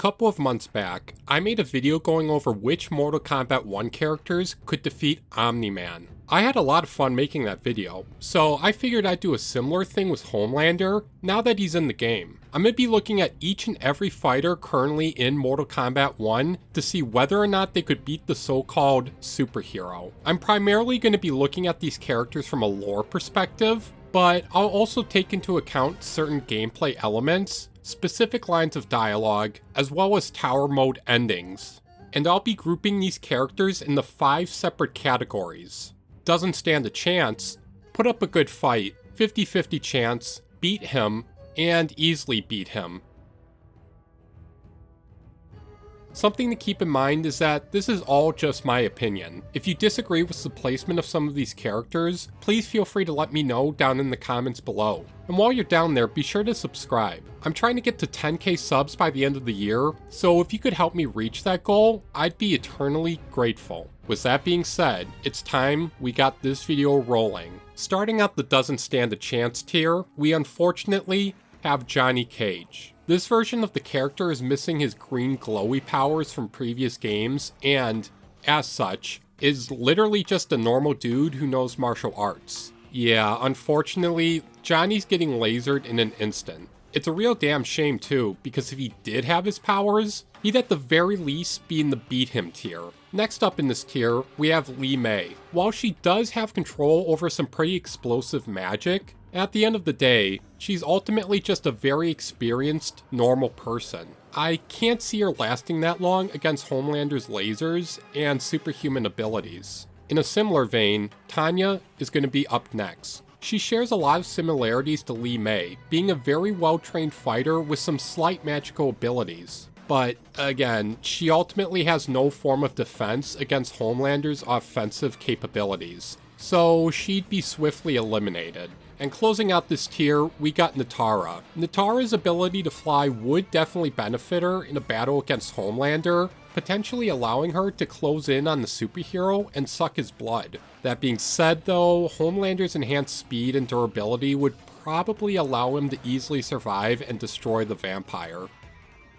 couple of months back, I made a video going over which Mortal Kombat 1 characters could defeat Omni-Man. I had a lot of fun making that video, so I figured I'd do a similar thing with Homelander now that he's in the game. I'm going to be looking at each and every fighter currently in Mortal Kombat 1 to see whether or not they could beat the so-called superhero. I'm primarily going to be looking at these characters from a lore perspective, but I'll also take into account certain gameplay elements, specific lines of dialogue, as well as tower mode endings. And I'll be grouping these characters into 5 separate categories. Doesn't stand a chance, put up a good fight, 50-50 chance, beat him, and easily beat him. Something to keep in mind is that this is all just my opinion. If you disagree with the placement of some of these characters, please feel free to let me know down in the comments below. And while you're down there, be sure to subscribe. I'm trying to get to 10k subs by the end of the year, so if you could help me reach that goal, I'd be eternally grateful. With that being said, it's time we got this video rolling. Starting out the doesn't stand a chance tier, we unfortunately have Johnny Cage. This version of the character is missing his green glowy powers from previous games and, as such, is literally just a normal dude who knows martial arts. Yeah, unfortunately, Johnny's getting lasered in an instant. It's a real damn shame too, because if he did have his powers, he'd at the very least be in the beat him tier. Next up in this tier, we have Li Mei. While she does have control over some pretty explosive magic, at the end of the day, she's ultimately just a very experienced, normal person. I can't see her lasting that long against Homelander's lasers and superhuman abilities. In a similar vein, Tanya is going to be up next. She shares a lot of similarities to Li Mei, being a very well-trained fighter with some slight magical abilities. But again, she ultimately has no form of defense against Homelander's offensive capabilities, so she'd be swiftly eliminated. And closing out this tier, we got Nitara. Nitara's ability to fly would definitely benefit her in a battle against Homelander, potentially allowing her to close in on the superhero and suck his blood. That being said though, Homelander's enhanced speed and durability would probably allow him to easily survive and destroy the vampire.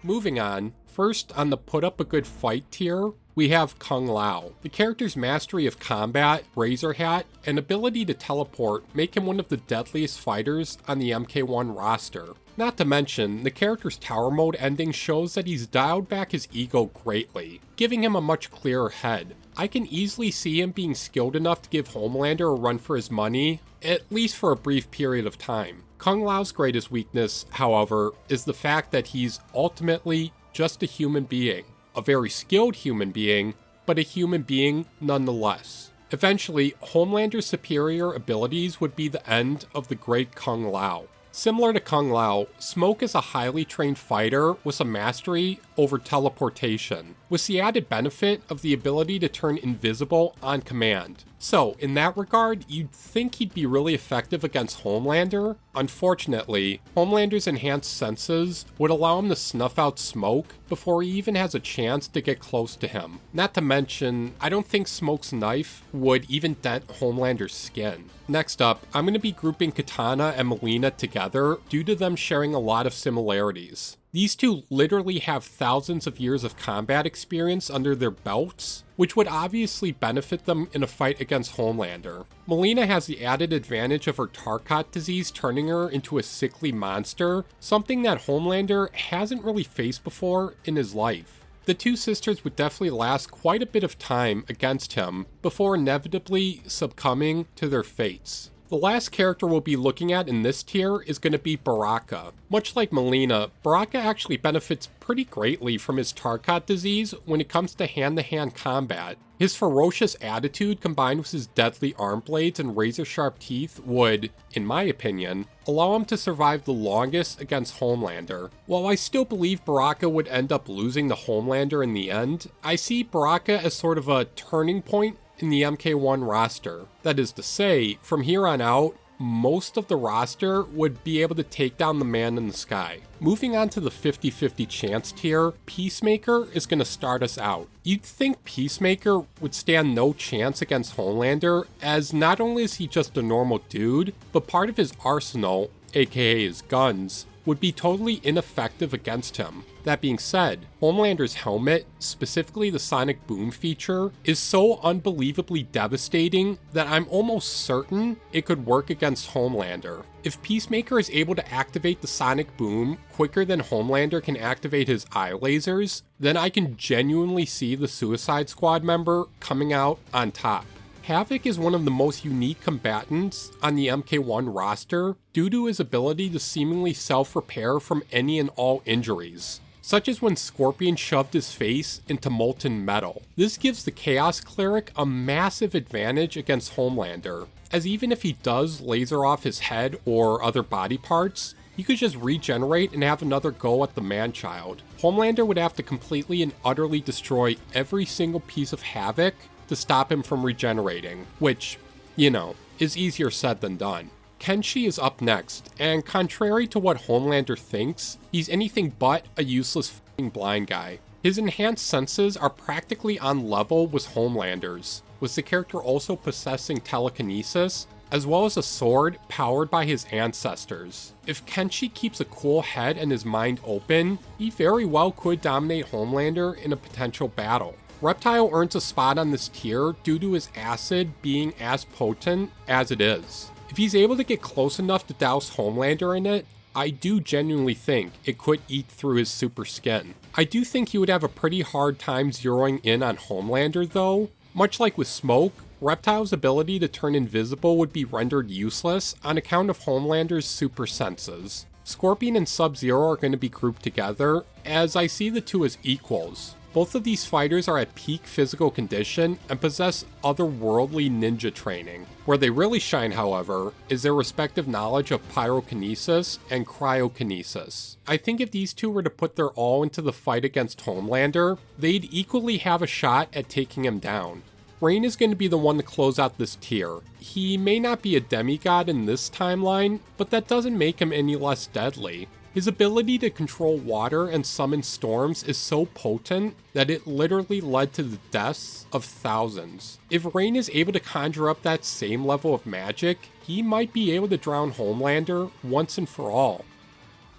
Moving on, first on the put up a good fight tier, we have Kung Lao. The character's mastery of combat, razor hat, and ability to teleport make him one of the deadliest fighters on the MK1 roster. Not to mention, the character's tower mode ending shows that he's dialed back his ego greatly, giving him a much clearer head. I can easily see him being skilled enough to give Homelander a run for his money, at least for a brief period of time. Kung Lao's greatest weakness, however, is the fact that he's ultimately just a human being. A very skilled human being, but a human being nonetheless. Eventually, Homelander's superior abilities would be the end of the great Kung Lao. Similar to Kung Lao, Smoke is a highly trained fighter with some mastery over teleportation, with the added benefit of the ability to turn invisible on command. So, in that regard, you'd think he'd be really effective against Homelander. Unfortunately, Homelander's enhanced senses would allow him to snuff out Smoke before he even has a chance to get close to him. Not to mention, I don't think Smoke's knife would even dent Homelander's skin. Next up, I'm going to be grouping Kitana and Mileena together due to them sharing a lot of similarities. These two literally have thousands of years of combat experience under their belts, which would obviously benefit them in a fight against Homelander. Mileena has the added advantage of her Tarkat disease turning her into a sickly monster, something that Homelander hasn't really faced before in his life. The two sisters would definitely last quite a bit of time against him before inevitably succumbing to their fates. The last character we'll be looking at in this tier is going to be Baraka. Much like Mileena, Baraka actually benefits pretty greatly from his Tarkat disease when it comes to hand-to-hand combat. His ferocious attitude combined with his deadly arm blades and razor-sharp teeth would, in my opinion, allow him to survive the longest against Homelander. While I still believe Baraka would end up losing to Homelander in the end, I see Baraka as sort of a turning point in the MK1 roster. That is to say, from here on out, most of the roster would be able to take down the man in the sky. Moving on to the 50-50 chance tier, Peacemaker is going to start us out. You'd think Peacemaker would stand no chance against Homelander, as not only is he just a normal dude, but part of his arsenal, aka his guns, would be totally ineffective against him. That being said, Homelander's helmet, specifically the sonic boom feature, is so unbelievably devastating that I'm almost certain it could work against Homelander. If Peacemaker is able to activate the sonic boom quicker than Homelander can activate his eye lasers, then I can genuinely see the Suicide Squad member coming out on top. Havik is one of the most unique combatants on the MK1 roster due to his ability to seemingly self-repair from any and all injuries, such as when Scorpion shoved his face into molten metal. This gives the Chaos Cleric a massive advantage against Homelander, as even if he does laser off his head or other body parts, he could just regenerate and have another go at the man-child. Homelander would have to completely and utterly destroy every single piece of Havik to stop him from regenerating, which, you know, is easier said than done. Kenshi is up next, and contrary to what Homelander thinks, he's anything but a useless f***ing blind guy. His enhanced senses are practically on level with Homelander's, with the character also possessing telekinesis, as well as a sword powered by his ancestors. If Kenshi keeps a cool head and his mind open, he very well could dominate Homelander in a potential battle. Reptile earns a spot on this tier due to his acid being as potent as it is. If he's able to get close enough to douse Homelander in it, I do genuinely think it could eat through his super skin. I do think he would have a pretty hard time zeroing in on Homelander though. Much like with Smoke, Reptile's ability to turn invisible would be rendered useless on account of Homelander's super senses. Scorpion and Sub-Zero are going to be grouped together, as I see the two as equals. Both of these fighters are at peak physical condition and possess otherworldly ninja training. Where they really shine, however, is their respective knowledge of pyrokinesis and cryokinesis. I think if these two were to put their all into the fight against Homelander, they'd equally have a shot at taking him down. Rain is going to be the one to close out this tier. He may not be a demigod in this timeline, but that doesn't make him any less deadly. His ability to control water and summon storms is so potent that it literally led to the deaths of thousands. If Rain is able to conjure up that same level of magic, he might be able to drown Homelander once and for all.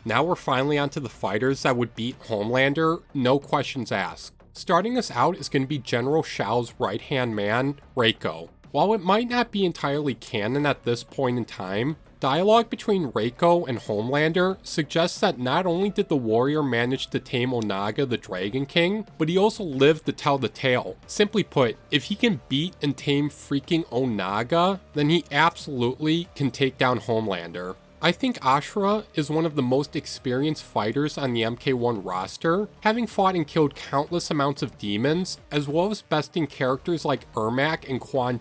Now we're finally onto the fighters that would beat Homelander, no questions asked. Starting us out is going to be General Shao's right-hand man, Reiko. While it might not be entirely canon at this point in time, dialogue between Reiko and Homelander suggests that not only did the warrior manage to tame Onaga the Dragon King, but he also lived to tell the tale. Simply put, if he can beat and tame freaking Onaga, then he absolutely can take down Homelander. I think Ashra is one of the most experienced fighters on the MK1 roster, having fought and killed countless amounts of demons, as well as besting characters like Ermac and Quan,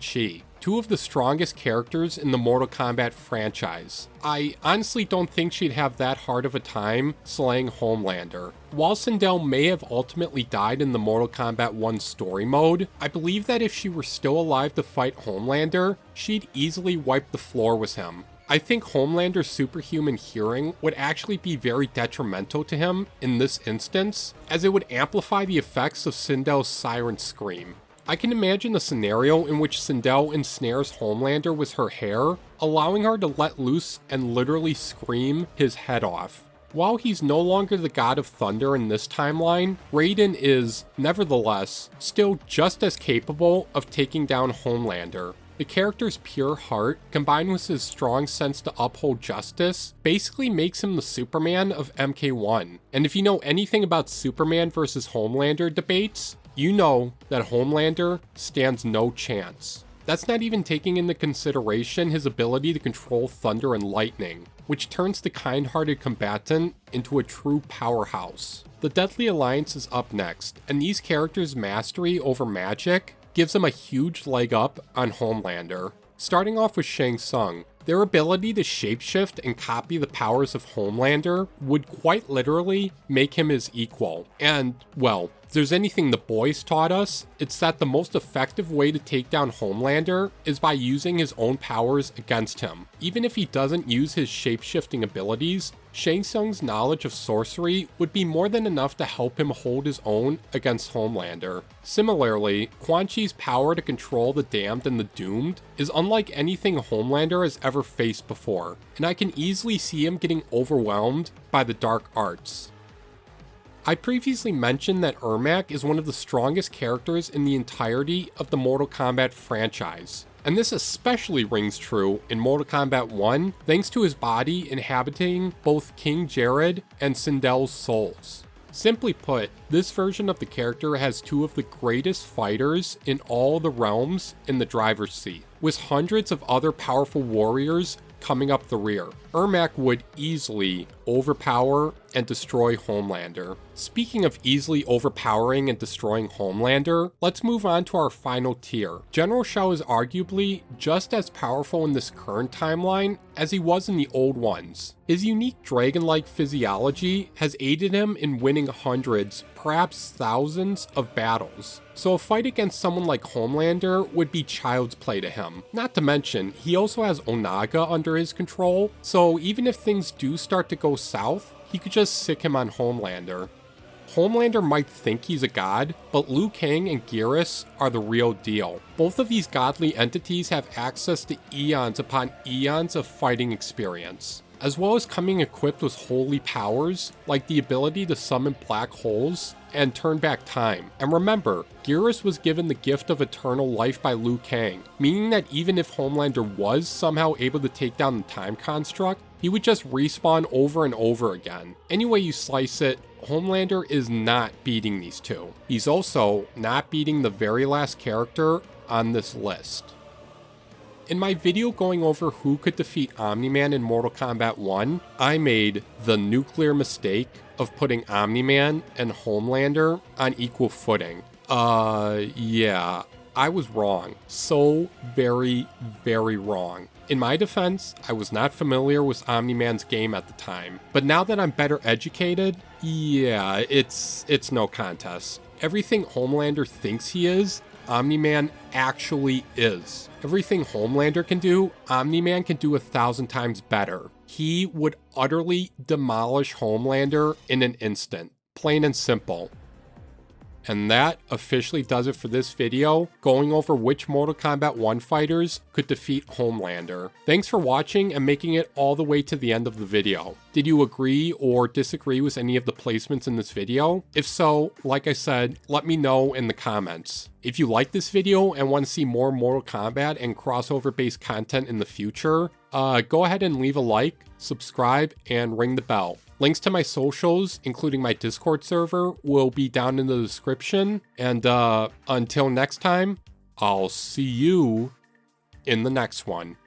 two of the strongest characters in the Mortal Kombat franchise. I honestly don't think she'd have that hard of a time slaying Homelander. While Sindel may have ultimately died in the Mortal Kombat 1 story mode, I believe that if she were still alive to fight Homelander, she'd easily wipe the floor with him. I think Homelander's superhuman hearing would actually be very detrimental to him in this instance, as it would amplify the effects of Sindel's siren scream. I can imagine a scenario in which Sindel ensnares Homelander with her hair, allowing her to let loose and literally scream his head off. While he's no longer the god of thunder in this timeline, Raiden is, nevertheless, still just as capable of taking down Homelander. The character's pure heart, combined with his strong sense to uphold justice, basically makes him the Superman of MK1. And if you know anything about Superman versus Homelander debates, you know that Homelander stands no chance. That's not even taking into consideration his ability to control thunder and lightning, which turns the kind-hearted combatant into a true powerhouse. The Deadly Alliance is up next, and these characters' mastery over magic gives them a huge leg up on Homelander. Starting off with Shang Tsung, their ability to shapeshift and copy the powers of Homelander would quite literally make him his equal. And, well, there's anything the boys taught us, it's that the most effective way to take down Homelander is by using his own powers against him. Even if he doesn't use his shape-shifting abilities, Shang Tsung's knowledge of sorcery would be more than enough to help him hold his own against Homelander. Similarly, Quan Chi's power to control the damned and the doomed is unlike anything Homelander has ever faced before, and I can easily see him getting overwhelmed by the dark arts. I previously mentioned that Ermac is one of the strongest characters in the entirety of the Mortal Kombat franchise. And this especially rings true in Mortal Kombat 1 thanks to his body inhabiting both King Jared and Sindel's souls. Simply put, this version of the character has two of the greatest fighters in all the realms in the driver's seat, with hundreds of other powerful warriors coming up the rear. Ermac would easily overpower and destroy Homelander. Speaking of easily overpowering and destroying Homelander, let's move on to our final tier. General Shao is arguably just as powerful in this current timeline as he was in the old ones. His unique dragon-like physiology has aided him in winning hundreds, perhaps thousands of battles. So a fight against someone like Homelander would be child's play to him. Not to mention, he also has Onaga under his control, so even if things do start to go south, he could just sick him on Homelander. Homelander might think he's a god, but Liu Kang and Geras are the real deal. Both of these godly entities have access to eons upon eons of fighting experience, as well as coming equipped with holy powers, like the ability to summon black holes and turn back time. And remember, Geras was given the gift of eternal life by Liu Kang, meaning that even if Homelander was somehow able to take down the time construct, he would just respawn over and over again. Any way you slice it, Homelander is not beating these two. He's also not beating the very last character on this list. In my video going over who could defeat Omni-Man in Mortal Kombat 1, I made the nuclear mistake of putting Omni-Man and Homelander on equal footing. Yeah, I was wrong. So very, very wrong. In my defense, I was not familiar with Omni-Man's game at the time, but now that I'm better educated, yeah, it's no contest. Everything Homelander thinks he is, Omni-Man actually is. Everything Homelander can do, Omni-Man can do 1,000 times better. He would utterly demolish Homelander in an instant. Plain and simple. And that officially does it for this video, going over which Mortal Kombat 1 fighters could defeat Homelander. Thanks for watching and making it all the way to the end of the video. Did you agree or disagree with any of the placements in this video? If so, like I said, let me know in the comments. If you like this video and want to see more Mortal Kombat and crossover based content in the future, go ahead and leave a like, subscribe, and ring the bell. Links to my socials, including my Discord server, will be down in the description. And until next time, I'll see you in the next one.